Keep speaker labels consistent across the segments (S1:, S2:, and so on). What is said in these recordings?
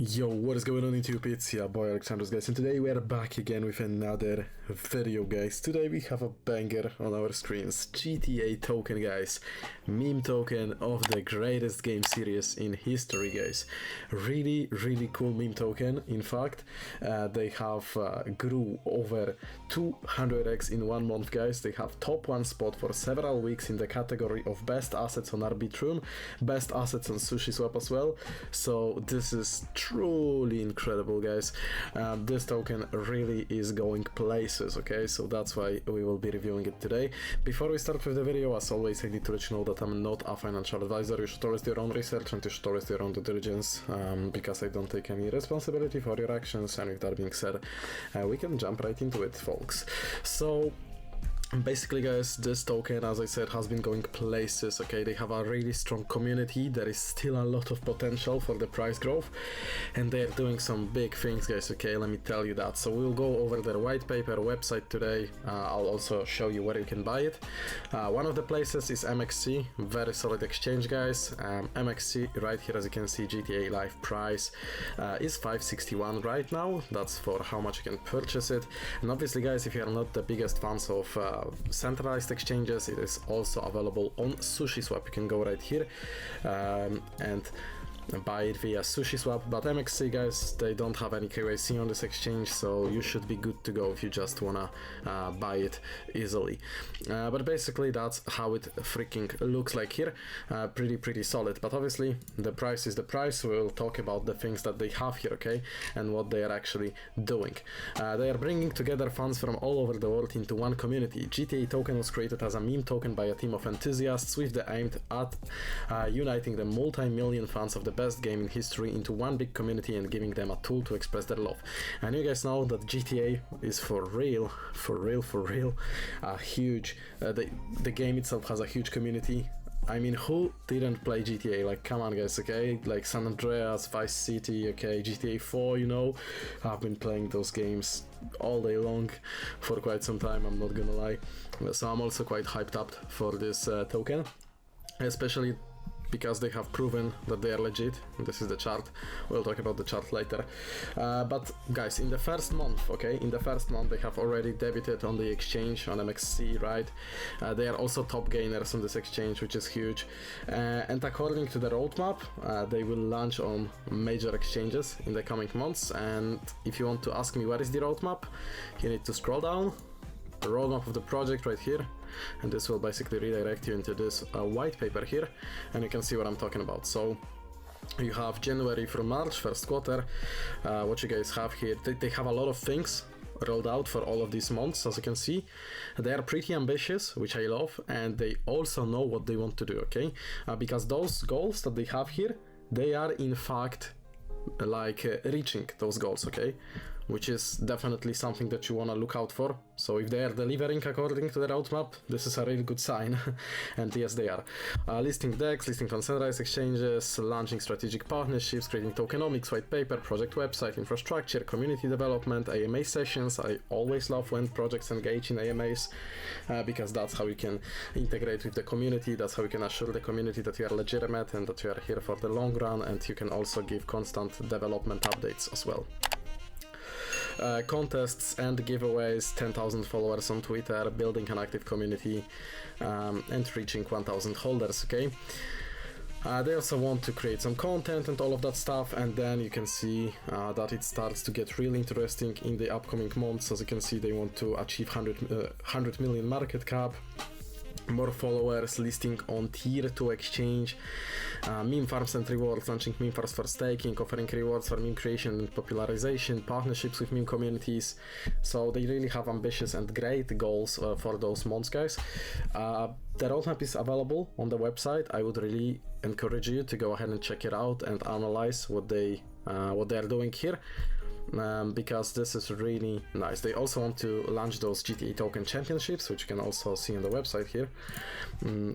S1: Yo, what is going on YouTube? It's your boy Alexandrus, guys, and today we are back again with another video, guys. Today we have a banger on our screens, GTA token, guys. Meme token of the greatest game series in history, guys. Really cool meme token. In fact, they have grew over 200x in 1 month, guys. They have top 1 spot for several weeks in the category of best assets on Arbitrum, best assets on SushiSwap as well. So this is truly incredible, guys. This token really is going places, okay? So that's why we will be reviewing it today. Before we start with the video, as always, I need to let you know that I'm not a financial advisor. You should always do your own research and you should always do your own due diligence, because I don't take any responsibility for your actions. And with that being said, we can jump right into it, folks. So basically, guys, this token, as I said, has been going places, okay? They have a really strong community. There is still a lot of potential for the price growth, and they're doing some big things, guys, okay? Let me tell you that. So we'll go over their white paper website today. I'll also show you where you can buy it. One of the places is MXC, very solid exchange, guys. MXC right here, as you can see, GTA live price is 561 right now. That's for how much you can purchase it. And obviously, guys, if you are not the biggest fans of centralized exchanges, it is also available on SushiSwap. You can go right here and buy it via SushiSwap, but MXC, guys, they don't have any KYC on this exchange, so you should be good to go if you just wanna buy it easily. But basically that's how it freaking looks like here. Pretty solid, but obviously the price is the price. We'll talk about the things that they have here, okay, and what they are actually doing. They are bringing together fans from all over the world into one community. GTA token was created as a meme token by a team of enthusiasts with the aim at uniting the multi-million fans of the best game in history into one big community and giving them a tool to express their love. And you guys know that GTA is for real, huge. The game itself has a huge community. I mean, who didn't play GTA? Like, come on, guys, okay? Like San Andreas, Vice City, okay, GTA 4, you know? I've been playing those games all day long for quite some time, I'm not gonna lie. So I'm also quite hyped up for this token, especially because they have proven that they are legit. This is the chart. We'll talk about the chart later. But guys, in the first month, okay, in the first month, they have already debuted on the exchange on MXC, right? They are also top gainers on this exchange, which is huge. And according to the roadmap, they will launch on major exchanges in the coming months. And if you want to ask me what is the roadmap, you need to scroll down. The roadmap of the project right here, and this will basically redirect you into this white paper here, and you can see what I'm talking about. So you have January through March, first quarter. What you guys have here, they have a lot of things rolled out for all of these months. As you can see, they are pretty ambitious, which I love, and they also know what they want to do, okay? Because those goals that they have here, they are in fact like reaching those goals, okay? Which is definitely something that you want to look out for. So if they are delivering according to the roadmap, this is a really good sign. And yes, they are. Listing DEX, listing on centralized exchanges, launching strategic partnerships, creating tokenomics, white paper, project website, infrastructure, community development, AMA sessions. I always love when projects engage in AMAs, because that's how you can integrate with the community. That's how you can assure the community that you are legitimate and that you are here for the long run, and you can also give constant development updates as well. Contests and giveaways, 10,000 followers on Twitter, building an active community, and reaching 1,000 holders, okay? They also want to create some content and all of that stuff, and then you can see that it starts to get really interesting in the upcoming months. As you can see, they want to achieve 100 million market cap, more followers, listing on tier 2 exchange, meme farms and rewards, launching meme farms for staking, offering rewards for meme creation and popularization, partnerships with meme communities. So they really have ambitious and great goals for those months, guys. The roadmap is available on the website. I would really encourage you to go ahead and check it out and analyze what they are doing here. Because this is really nice. They also want to launch those GTA token championships, which you can also see on the website here.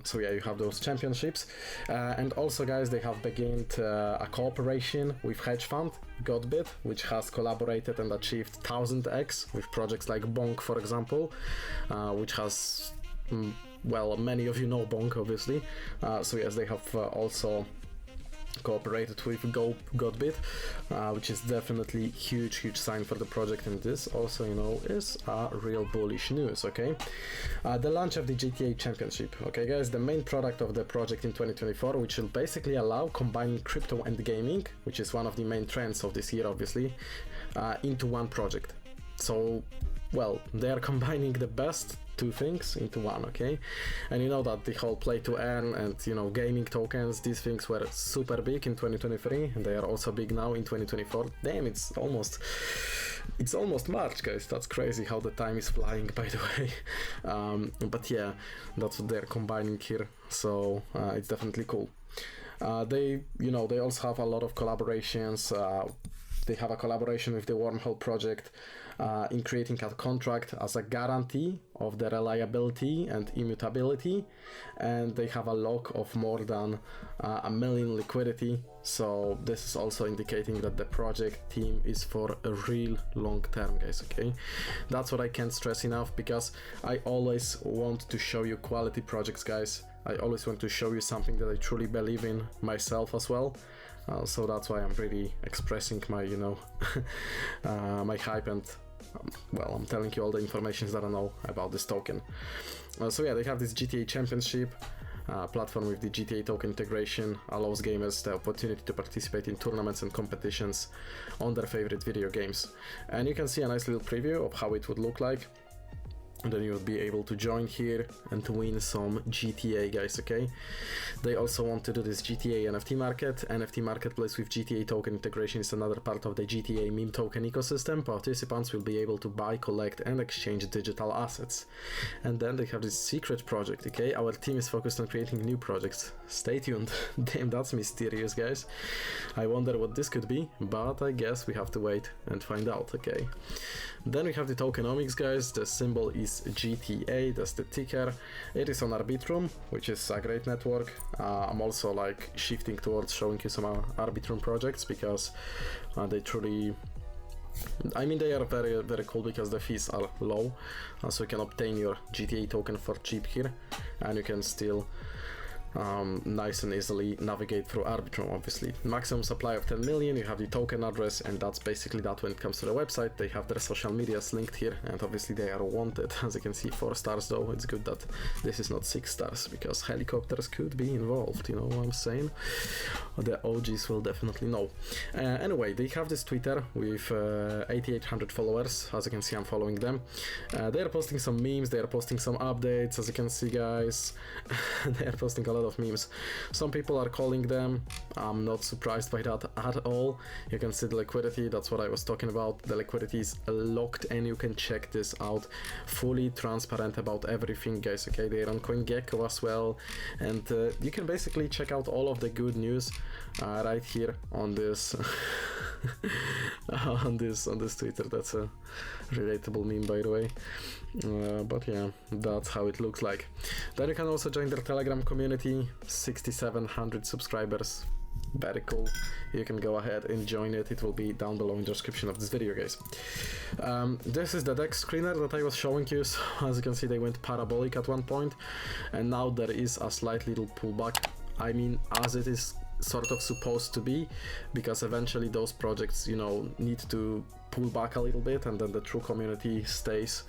S1: So yeah, you have those championships, and also, guys, they have begun a cooperation with hedge fund Godbit, which has collaborated and achieved 1000x with projects like Bonk, for example, which has well, many of you know Bonk, obviously. So yes, they have also cooperated with Godbit, which is definitely huge sign for the project, and this also, you know, is a real bullish news. Okay, the launch of the GTA Championship. Okay, guys, the main product of the project in 2024, which will basically allow combining crypto and gaming, which is one of the main trends of this year, obviously, into one project. So, well, they are combining the best two things into one. Okay, and you know that the whole play to earn and, you know, gaming tokens, these things were super big in 2023, and they are also big now in 2024. Damn, it's almost March, guys. That's crazy how the time is flying, by the way. But yeah, that's what they're combining here, so it's definitely cool. They also have a lot of collaborations. They have a collaboration with the Wormhole project in creating a contract as a guarantee of the reliability and immutability, and they have a lock of more than $1 million liquidity. So this is also indicating that the project team is for a real long term, guys. Okay, that's what I can't stress enough, because I always want to show you quality projects, guys. I always want to show you something that I truly believe in myself as well. So that's why I'm really expressing my, you know, my hype, and well, I'm telling you all the information that I know about this token. So yeah, they have this GTA Championship platform with the GTA token integration, allows gamers the opportunity to participate in tournaments and competitions on their favorite video games. And you can see a nice little preview of how it would look like. And then you will be able to join here and to win some GTA, guys. Okay, they also want to do this GTA NFT marketplace with GTA token integration is another part of the GTA meme token ecosystem. Participants will be able to buy, collect and exchange digital assets. And then they have this secret project. Okay, our team is focused on creating new projects. Stay tuned. Damn, that's mysterious, guys. I wonder what this could be, but I guess we have to wait and find out. Okay, then we have the tokenomics, guys. The symbol is GTA, that's the ticker. It is on Arbitrum, which is a great network. I'm also like shifting towards showing you some Arbitrum projects, because they truly, I mean, they are very cool because the fees are low, so you can obtain your GTA token for cheap here, and you can still nice and easily navigate through Arbitrum. Obviously, maximum supply of 10 million, you have the token address, and that's basically that. When it comes to the website, they have their social medias linked here, and obviously they are wanted. As you can see, 4 stars though. It's good that this is not 6 stars, because helicopters could be involved, you know what I'm saying? The OGs will definitely know. Anyway, they have this Twitter with 8,800 followers. As you can see, I'm following them. They are posting some memes, they are posting some updates, as you can see, guys. They are posting a lot of memes. Some people are calling them. I'm not surprised by that at all. You can see the liquidity, that's what I was talking about. The liquidity is locked, and you can check this out. Fully transparent about everything, guys. Okay, they're on CoinGecko as well, and you can basically check out all of the good news right here on this on this Twitter. That's a relatable meme, by the way. But yeah, that's how it looks like. Then you can also join their Telegram community, 6,700 subscribers. Very cool. You can go ahead and join it. It will be down below in the description of this video, guys. This is the DEX screener that I was showing you. So as you can see, they went parabolic at one point, and now there is a slight little pullback. I mean, as it is sort of supposed to be, because eventually those projects, you know, need to pull back a little bit, and then the true community stays,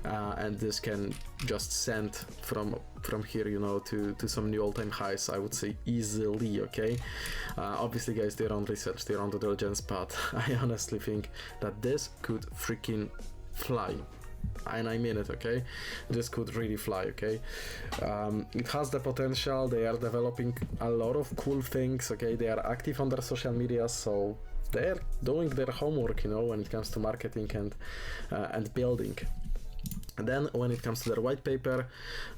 S1: and this can just send from here, you know, to some new all-time highs, I would say, easily. Okay, obviously, guys, they're on research, they're on due diligence, but I honestly think that this could freaking fly. And I mean it. Okay, this could really fly. Okay, it has the potential. They are developing a lot of cool things. Okay, they are active on their social media, so they're doing their homework, you know, when it comes to marketing and building. And then when it comes to their white paper,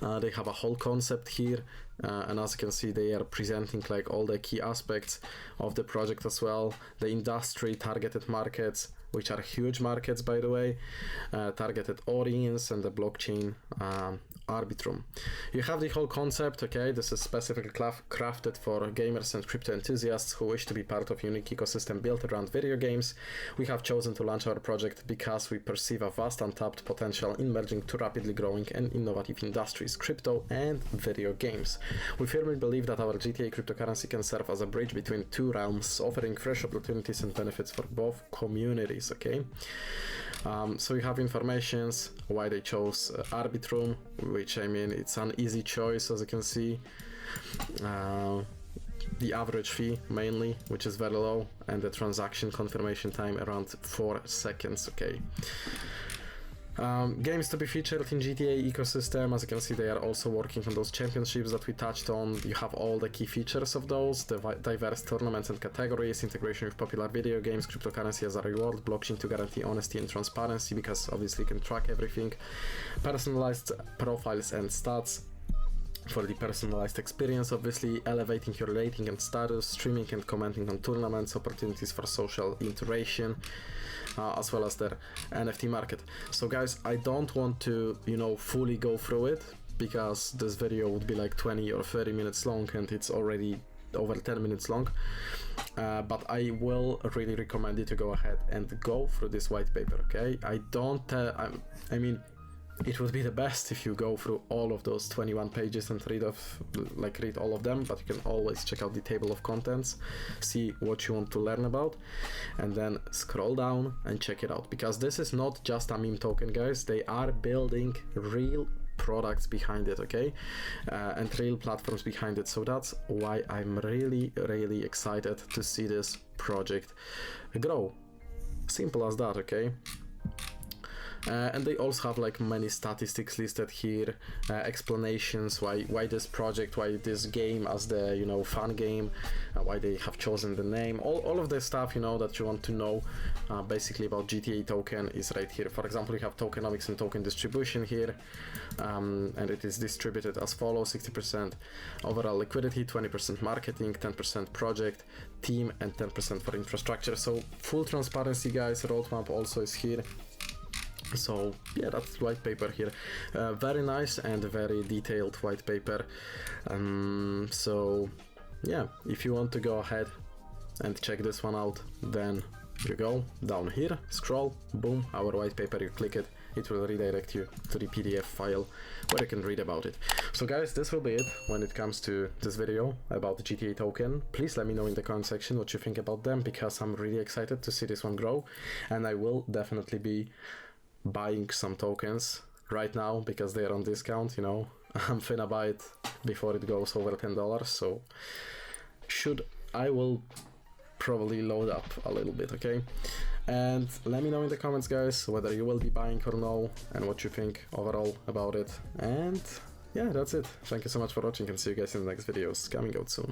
S1: they have a whole concept here, and as you can see, they are presenting like all the key aspects of the project as well, the industry, targeted markets, which are huge markets, by the way, targeted audience, and the blockchain Arbitrum. You have the whole concept, okay? This is specifically crafted for gamers and crypto enthusiasts who wish to be part of a unique ecosystem built around video games. We have chosen to launch our project because we perceive a vast untapped potential in merging two rapidly growing and innovative industries, crypto and video games. We firmly believe that our GTA cryptocurrency can serve as a bridge between two realms, offering fresh opportunities and benefits for both communities, okay? So you have informations why they chose Arbitrum, which, I mean, it's an easy choice, as you can see. The average fee mainly, which is very low, and the transaction confirmation time around 4 seconds, okay? Games to be featured in GTA ecosystem. As you can see, they are also working on those championships that we touched on. You have all the key features of those, the diverse tournaments and categories, integration with popular video games, cryptocurrency as a reward, blockchain to guarantee honesty and transparency, because obviously you can track everything, personalized profiles and stats for the personalized experience, obviously elevating your rating and status, streaming and commenting on tournaments, opportunities for social interaction, as well as their NFT market. So guys, I don't want to, you know, fully go through it, because this video would be like 20 or 30 minutes long, and it's already over 10 minutes long, but I will really recommend you to go ahead and go through this white paper, okay? I mean, it would be the best if you go through all of those 21 pages and read all of them, but you can always check out the table of contents, see what you want to learn about, and then scroll down and check it out, because this is not just a meme token, guys. They are building real products behind it, okay, and real platforms behind it. So that's why I'm really excited to see this project grow. Simple as that, okay? And they also have like many statistics listed here, explanations why this project, why this game as the, you know, fun game, why they have chosen the name, all of the stuff, you know, that you want to know basically about GTA token is right here. For example, you have tokenomics and token distribution here, and it is distributed as follows: 60% overall liquidity, 20% marketing, 10% project team, and 10% for infrastructure. So full transparency, guys. Roadmap also is here. So yeah, that's white paper here, very nice and very detailed white paper. So yeah, if you want to go ahead and check this one out, then you go down here, scroll, boom, our white paper, you click it, it will redirect you to the PDF file where you can read about it. So guys, this will be it when it comes to this video about the GTA token. Please let me know in the comment section what you think about them, because I'm really excited to see this one grow, and I will definitely be buying some tokens right now because they are on discount, you know. I'm finna buy it before it goes over $10, so I will probably load up a little bit, okay? And let me know in the comments, guys, whether you will be buying or no, and what you think overall about it. And yeah, that's it. Thank you so much for watching, and see you guys in the next videos coming out soon.